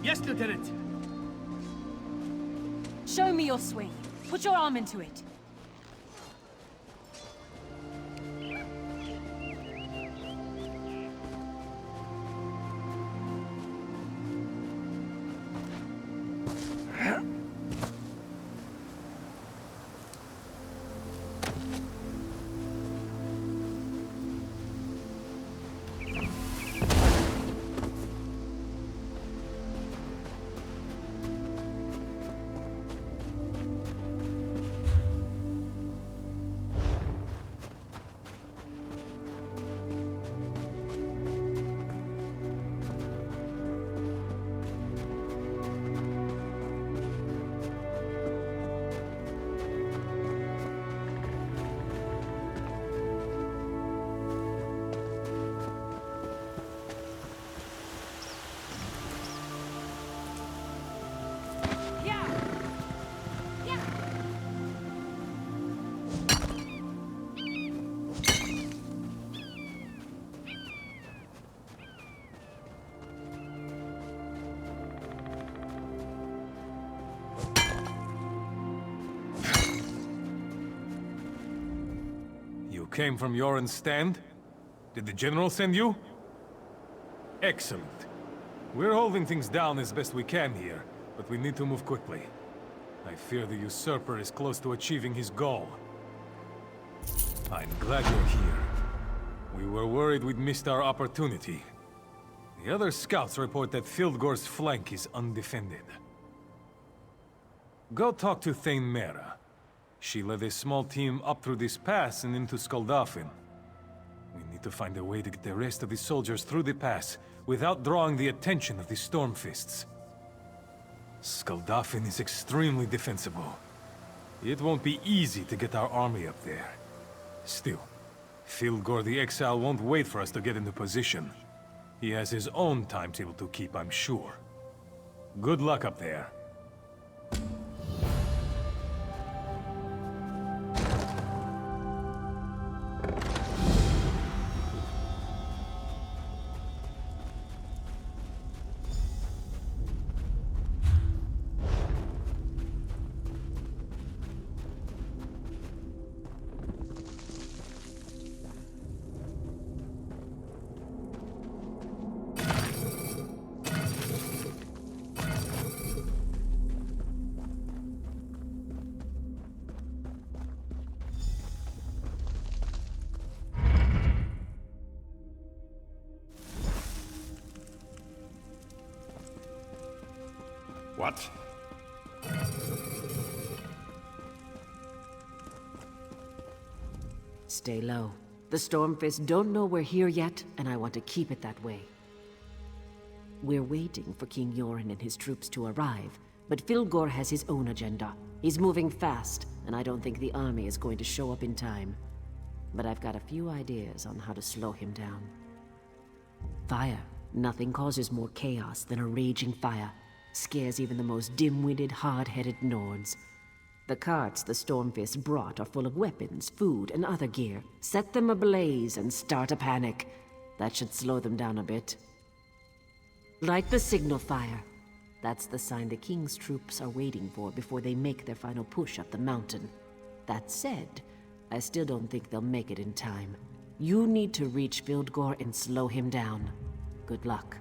Yes, Lieutenant. Show me your swing. Put your arm into it. Came from Yoren's stand? Did the General send you? Excellent. We're holding things down as best we can here, but we need to move quickly. I fear the usurper is close to achieving his goal. I'm glad you're here. We were worried we'd missed our opportunity. The other scouts report that Fildgor's flank is undefended. Go talk to Thane Mera. She led a small team up through this pass and into Skoldafen. We need to find a way to get the rest of the soldiers through the pass without drawing the attention of the Stormfists. Skoldafen is extremely defensible. It won't be easy to get our army up there. Still, Fildgor the Exile won't wait for us to get into position. He has his own timetable to keep, I'm sure. Good luck up there. What? Stay low. The Stormfists don't know we're here yet, and I want to keep it that way. We're waiting for King Yoren and his troops to arrive, but Fildgor has his own agenda. He's moving fast, and I don't think the army is going to show up in time. But I've got a few ideas on how to slow him down. Fire. Nothing causes more chaos than a raging fire. Scares even the most dim-witted, hard-headed Nords. The carts the Stormfists brought are full of weapons, food, and other gear. Set them ablaze and start a panic. That should slow them down a bit. Light the signal fire. That's the sign the King's troops are waiting for before they make their final push up the mountain. That said, I still don't think they'll make it in time. You need to reach Fildgor and slow him down. Good luck.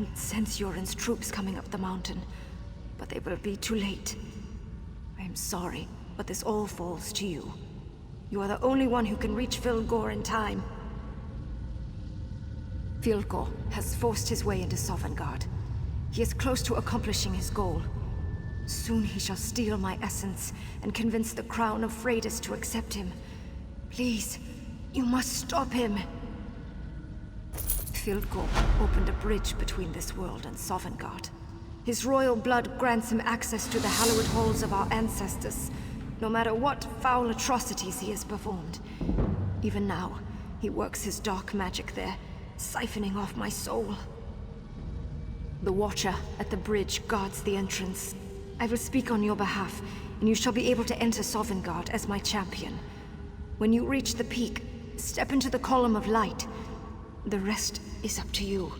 can sense Yoren's troops coming up the mountain, but they will be too late. I am sorry, but this all falls to you. You are the only one who can reach Filgor in time. Filgor has forced his way into Sovngarde. He is close to accomplishing his goal. Soon he shall steal my essence and convince the crown of Freydis to accept him. Please, you must stop him. Filgor opened a bridge between this world and Sovngarde. His royal blood grants him access to the hallowed halls of our ancestors, no matter what foul atrocities he has performed. Even now, he works his dark magic there, siphoning off my soul. The Watcher at the bridge guards the entrance. I will speak on your behalf, and you shall be able to enter Sovngarde as my champion. When you reach the peak, step into the column of light. The rest is up to you.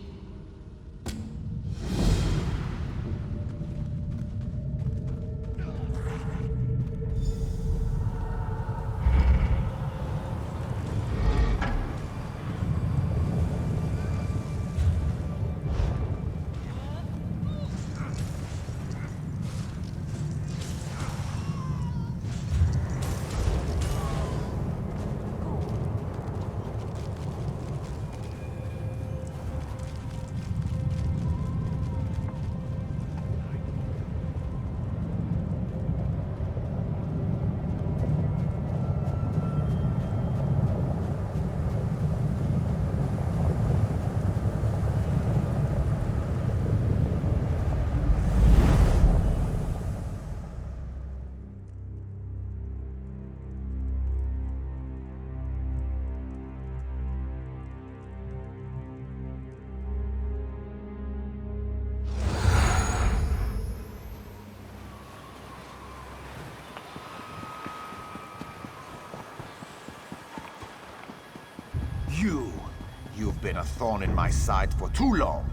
You've been a thorn in my side for too long.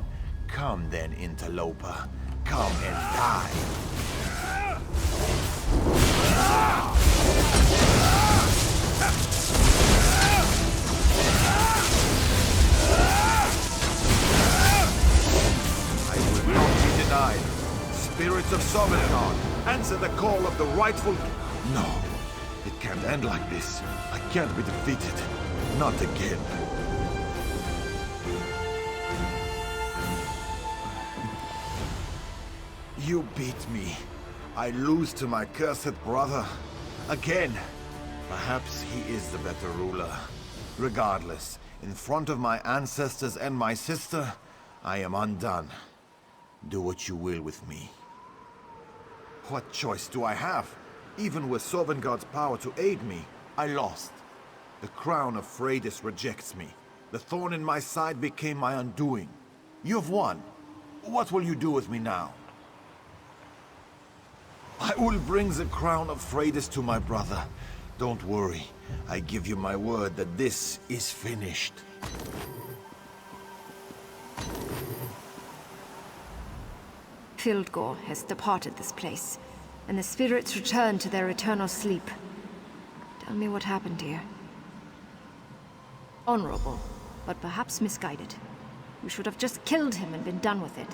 Come then, interloper. Come and die. I will not be denied. Spirits of Sovngarde, answer the call of the rightful... No, it can't end like this. I can't be defeated. Not again. You beat me. I lose to my cursed brother. Again. Perhaps he is the better ruler. Regardless, in front of my ancestors and my sister, I am undone. Do what you will with me. What choice do I have? Even with Sovngarde's power to aid me, I lost. The crown of Freydis rejects me. The thorn in my side became my undoing. You've won. What will you do with me now? I will bring the crown of Freydis to my brother. Don't worry. I give you my word that this is finished. Filgor has departed this place, and the spirits return to their eternal sleep. Tell me what happened here. Honorable, but perhaps misguided. You should have just killed him and been done with it.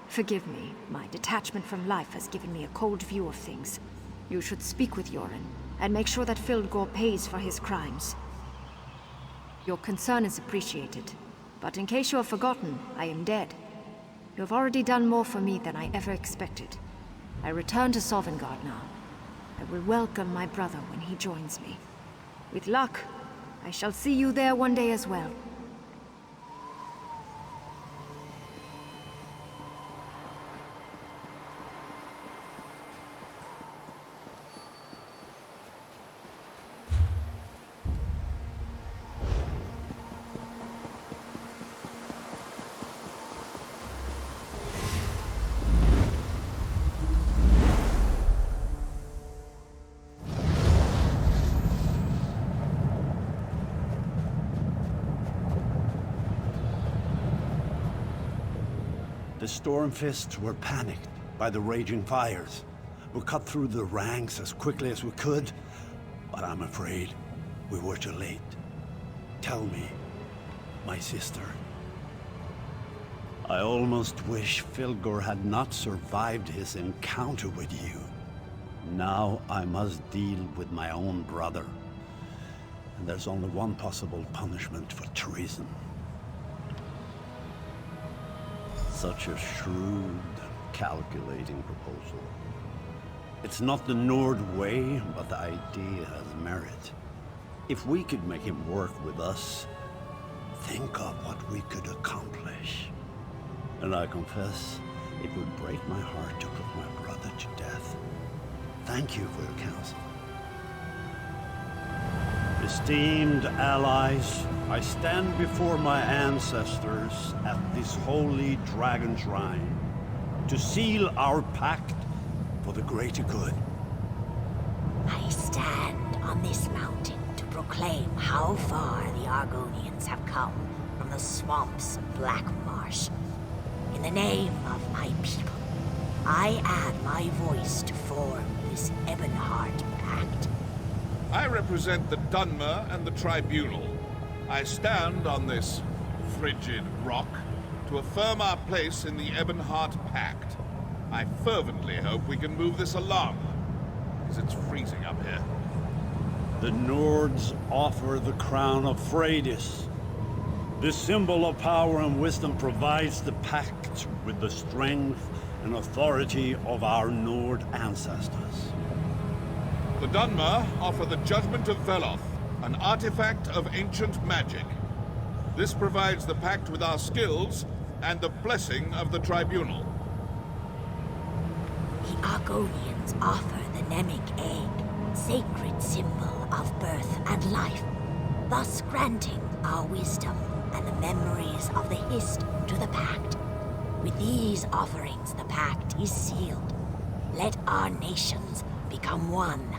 Forgive me, my detachment from life has given me a cold view of things. You should speak with Yoren, and make sure that Filgor pays for his crimes. Your concern is appreciated, but in case you have forgotten, I am dead. You have already done more for me than I ever expected. I return to Sovngarde now. I will welcome my brother when he joins me. With luck, I shall see you there one day as well. The Stormfists were panicked by the raging fires. We cut through the ranks as quickly as we could, but I'm afraid we were too late. Tell me, my sister. I almost wish Filgor had not survived his encounter with you. Now I must deal with my own brother. And there's only one possible punishment for treason. Such a shrewd, calculating proposal. It's not the Nord way, but the idea has merit. If we could make him work with us, think of what we could accomplish. And I confess, it would break my heart to put my brother to death. Thank you for your counsel. Esteemed allies, I stand before my ancestors at this holy dragon shrine to seal our pact for the greater good. I stand on this mountain to proclaim how far the Argonians have come from the swamps of Black Marsh. In the name of my people, I add my voice to form this Ebonheart Pact. I represent the Dunmer and the Tribunal. I stand on this frigid rock to affirm our place in the Ebonheart Pact. I fervently hope we can move this along, because it's freezing up here. The Nords offer the crown of Freydis. This symbol of power and wisdom provides the pact with the strength and authority of our Nord ancestors. The Dunmer offer the Judgment of Veloth, an artifact of ancient magic. This provides the pact with our skills and the blessing of the Tribunal. The Argonians offer the Nemic Egg, sacred symbol of birth and life, thus granting our wisdom and the memories of the Hist to the Pact. With these offerings, the Pact is sealed. Let our nations become one.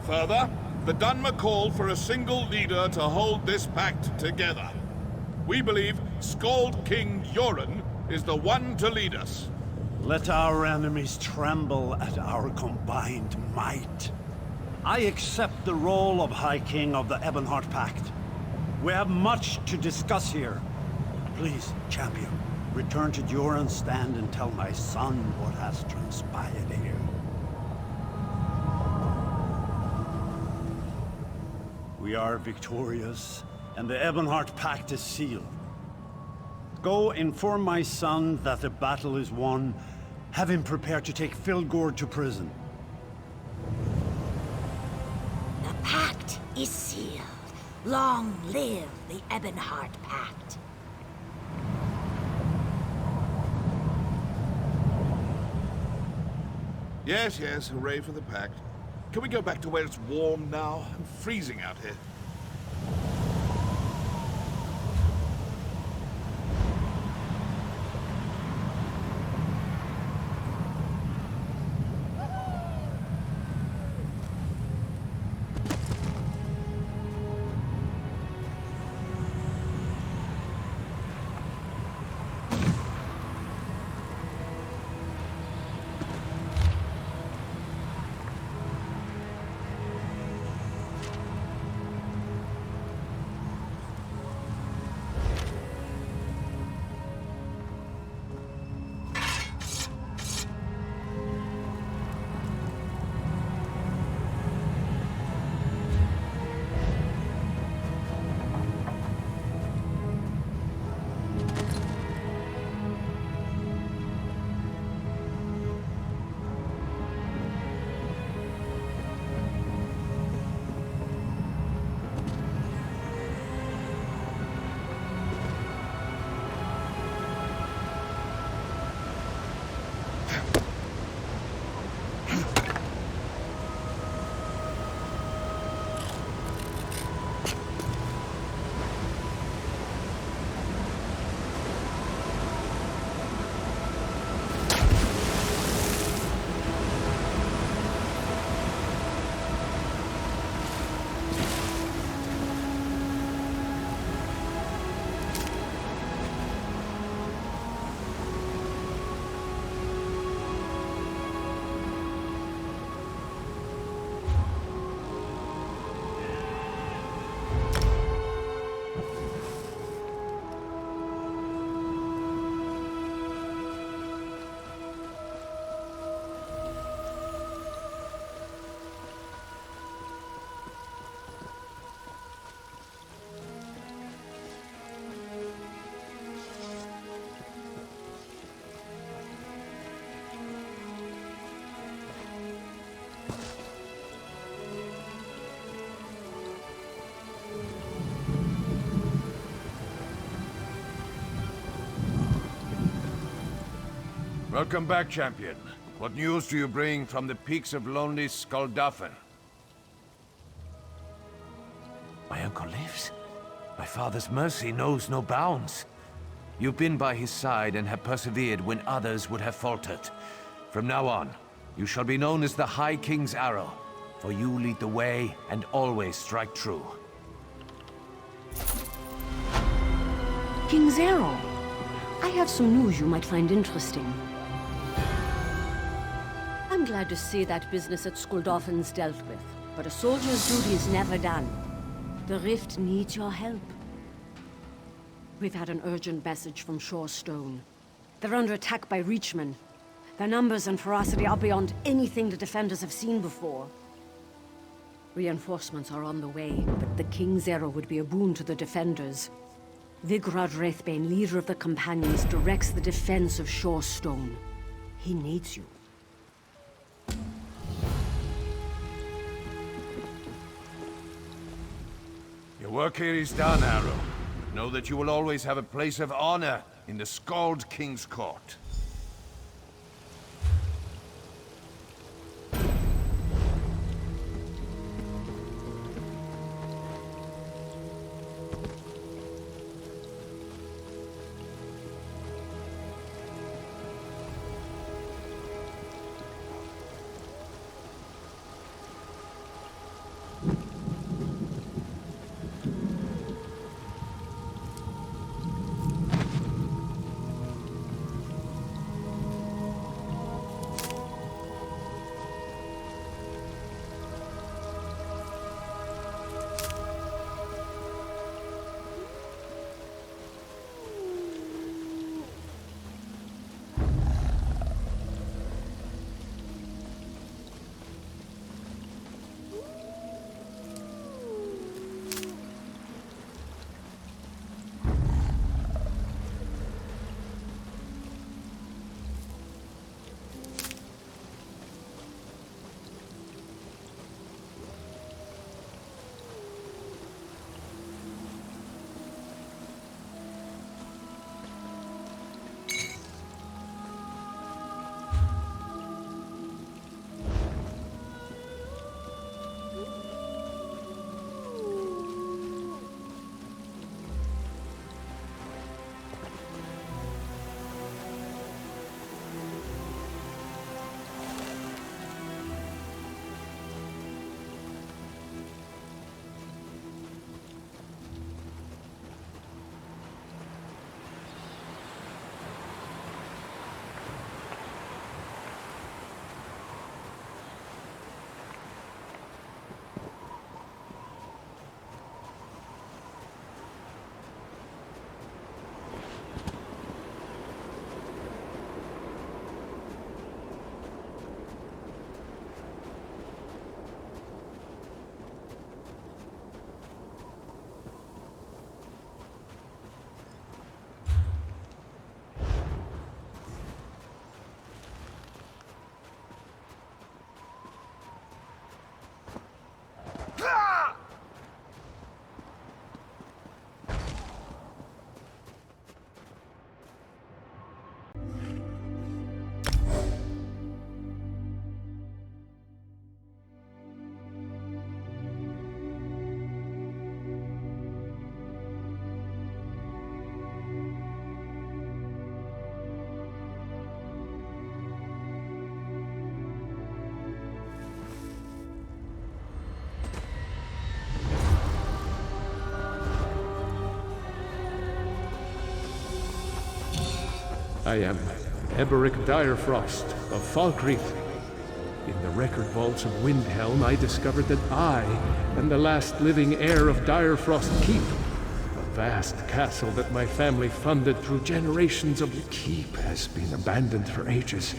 Further, the Dunmer call for a single leader to hold this pact together. We believe Skald King Yoren is the one to lead us. Let our enemies tremble at our combined might. I accept the role of High King of the Ebonheart Pact. We have much to discuss here. Please, champion, return to Joran's stand and tell my son what has transpired here. We are victorious, and the Ebonheart Pact is sealed. Go inform my son that the battle is won. Have him prepared to take Filgor to prison. The Pact is sealed. Long live the Ebonheart Pact. Yes, yes, hooray for the pact. Can we go back to where it's warm now? I'm freezing out here. Welcome back, champion. What news do you bring from the peaks of lonely Skulldafn? My uncle lives. My father's mercy knows no bounds. You've been by his side and have persevered when others would have faltered. From now on, you shall be known as the High King's Arrow, for you lead the way and always strike true. King's Arrow. I have some news you might find interesting. I'm glad to see that business at Skulldafn's dealt with, but a soldier's duty is never done. The Rift needs your help. We've had an urgent message from Shorestone. They're under attack by Reachmen. Their numbers and ferocity are beyond anything the defenders have seen before. Reinforcements are on the way, but the King's Arrow would be a boon to the defenders. Vigrad Wraithbane, leader of the Companions, directs the defense of Shorestone. He needs you. Your work here is done, Arrow. Know that you will always have a place of honor in the Skald King's court. I am Eberic Direfrost of Falkreath. In the record vaults of Windhelm, I discovered that I am the last living heir of Direfrost Keep, a vast castle that my family funded through generations of... The keep has been abandoned for ages,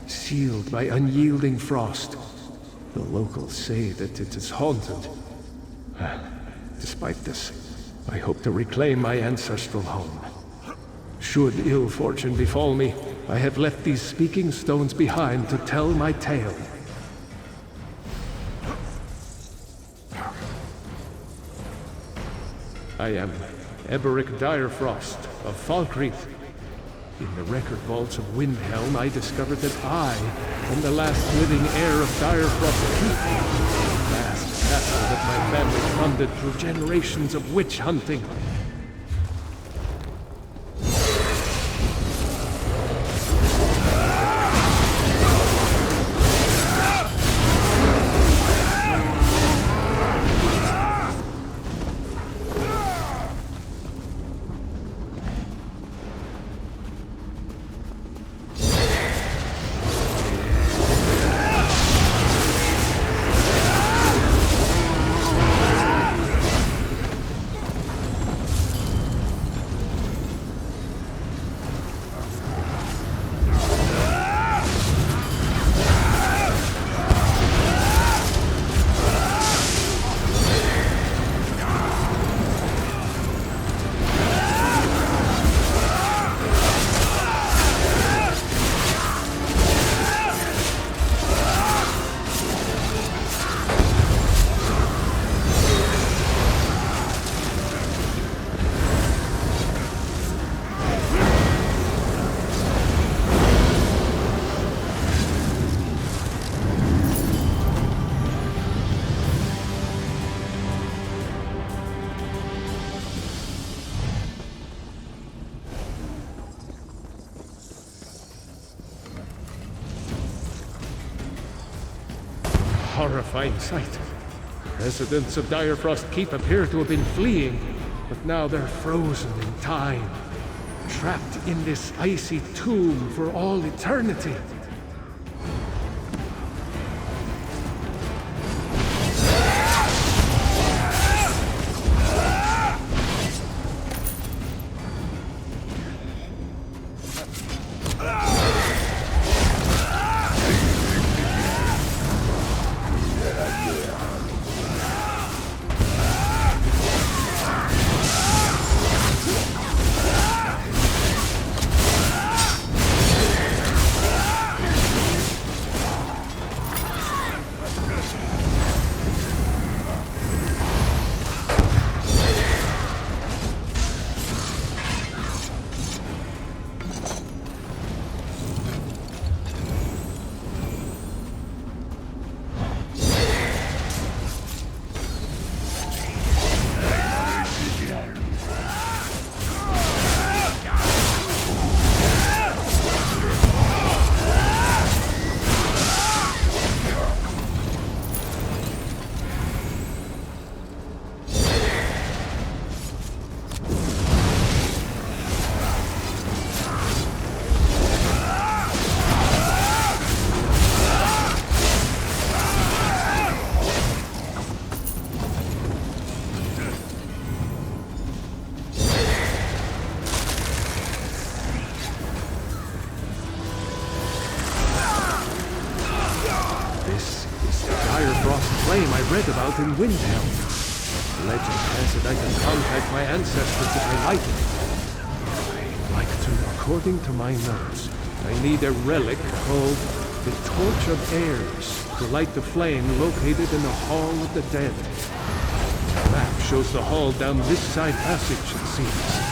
sealed by unyielding frost. The locals say that it is haunted. Despite this, I hope to reclaim my ancestral home. Should ill fortune befall me, I have left these speaking stones behind to tell my tale. I am Eberic Direfrost of Falkreath. In the record vaults of Windhelm, I discovered that I am the last living heir of Direfrost Keep, the vast castle that my family funded through generations of witch hunting. Horrifying sight. Residents of Direfrost Keep appear to have been fleeing, but now they're frozen in time, trapped in this icy tomb for all eternity. I read about in Windhelm. Legend has it I can contact my ancestors if I like it. I'd like to, according to my notes, I need a relic called the Torch of Heirs to light the flame located in the Hall of the Dead. The map shows the hall down this side passage, it seems.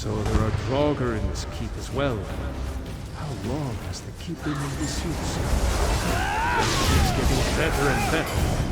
So there are Draugr in this keep as well. How long has the keep been in disuse? It's getting better and better.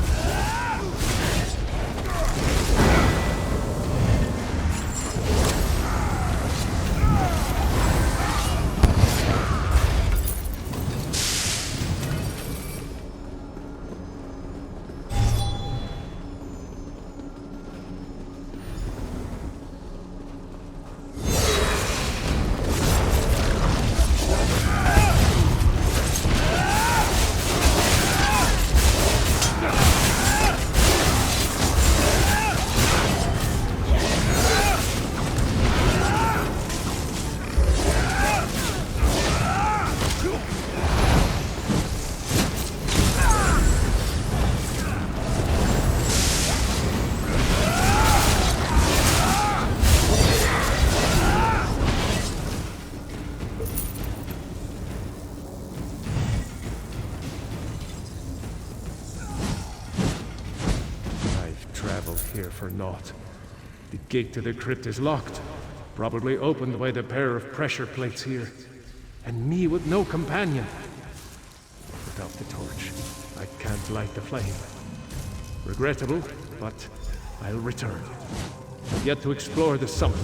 Here for naught. The gate to the crypt is locked, probably opened by the pair of pressure plates here. And me with no companion. Without the torch, I can't light the flame. Regrettable, but I'll return. I've yet to explore the summit.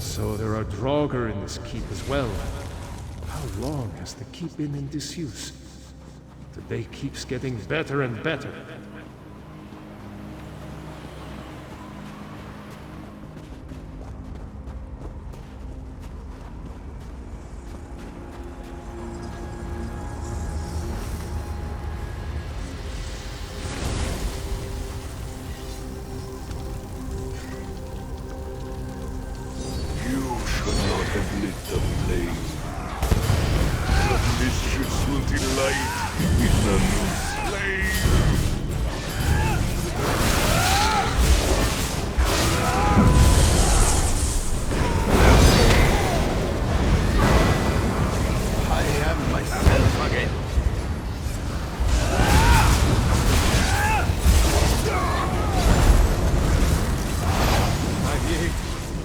So there are Draugr in this keep as well. How long has the keep been in disuse? The day keeps getting better and better.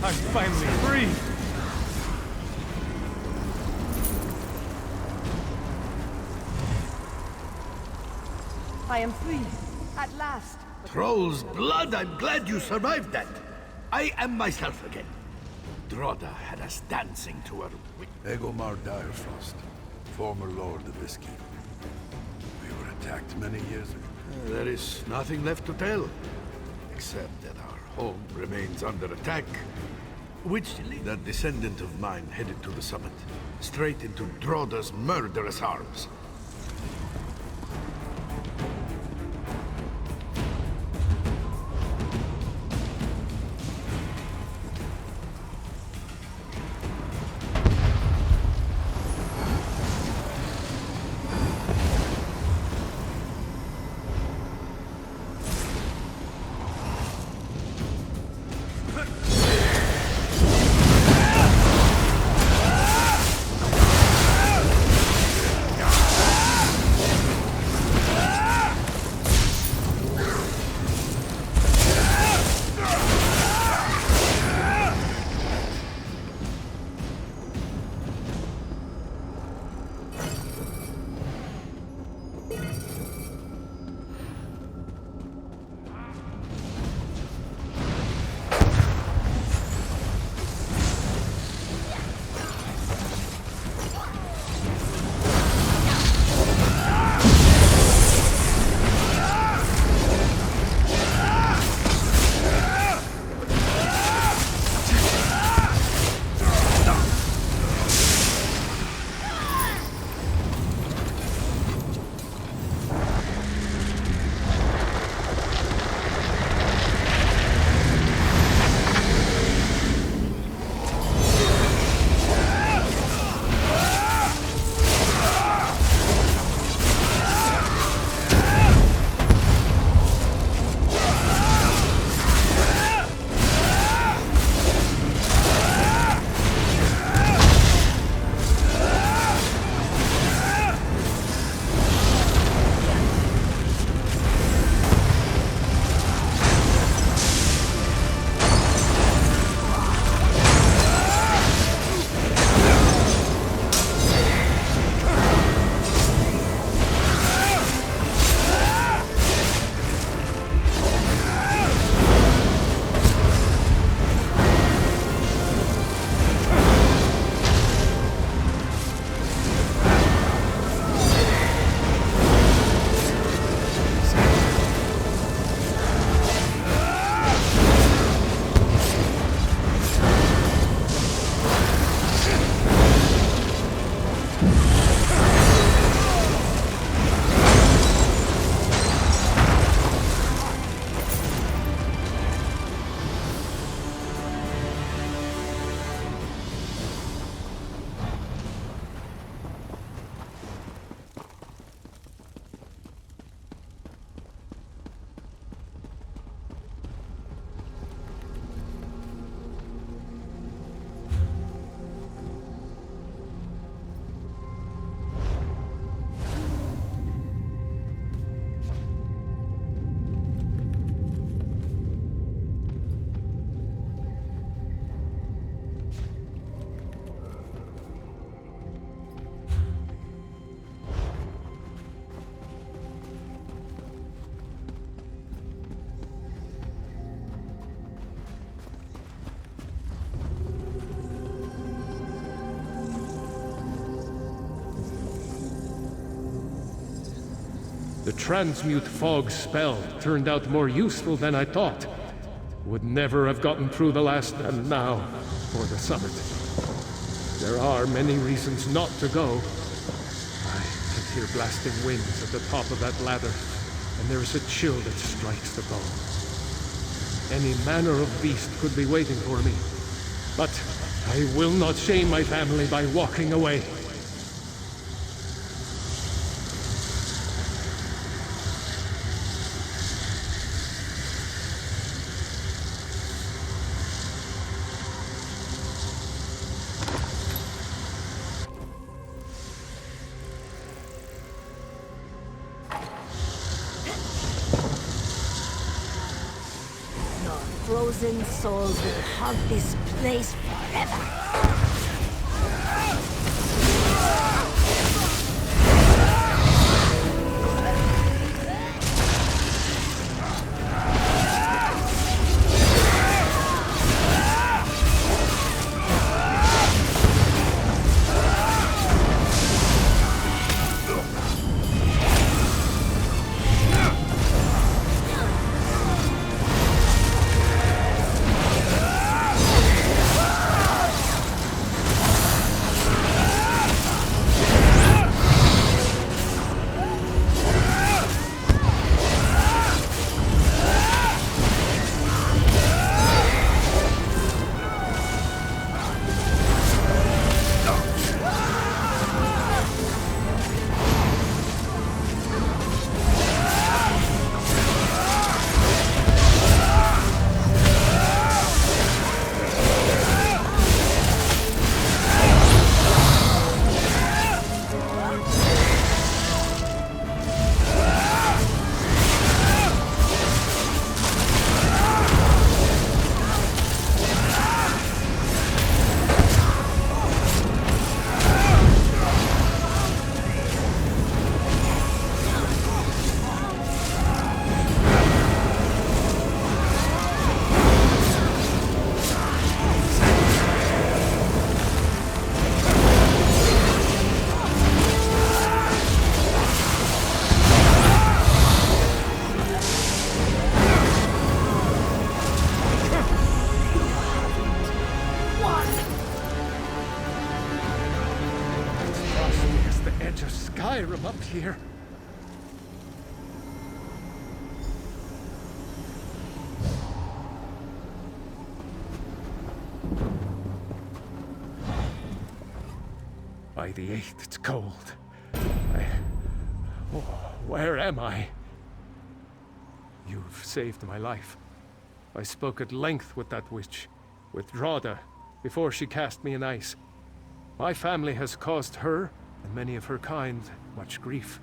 I'm finally free! I am free, at last. Troll's blood, I'm glad you survived that. I am myself again. Droda had us dancing to her. Egomar Direfrost, former lord of this keep. We were attacked many years ago. There is nothing left to tell, except that our home remains under attack, Which that descendant of mine headed to the summit, straight into Droda's murderous arms. The transmute fog spell turned out more useful than I thought. Would never have gotten through the last, and now, for the summit. There are many reasons not to go. I can hear blasting winds at the top of that ladder, and there is a chill that strikes the bone. Any manner of beast could be waiting for me, but I will not shame my family by walking away. Frozen souls will haunt this place forever. fire 'em up here. By the 8th, it's cold. Oh, where am I? You've saved my life. I spoke at length with that witch, with Drada, before she cast me in ice. My family has caused her, and many of her kind, much grief.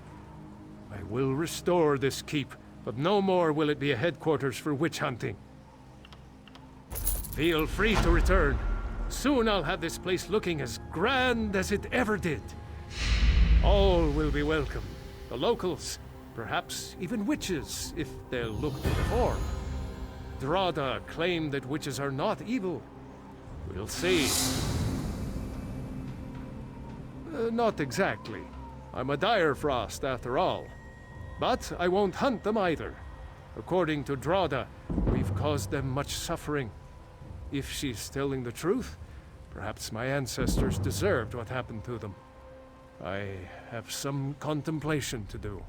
I will restore this keep, but no more will it be a headquarters for witch hunting. Feel free to return. Soon I'll have this place looking as grand as it ever did. All will be welcome. The locals, perhaps even witches, if they'll look to reform. Drada claimed that witches are not evil. We'll see. Not exactly. I'm a dire frost after all. But I won't hunt them either. According to Drada, we've caused them much suffering. If she's telling the truth, perhaps my ancestors deserved what happened to them. I have some contemplation to do.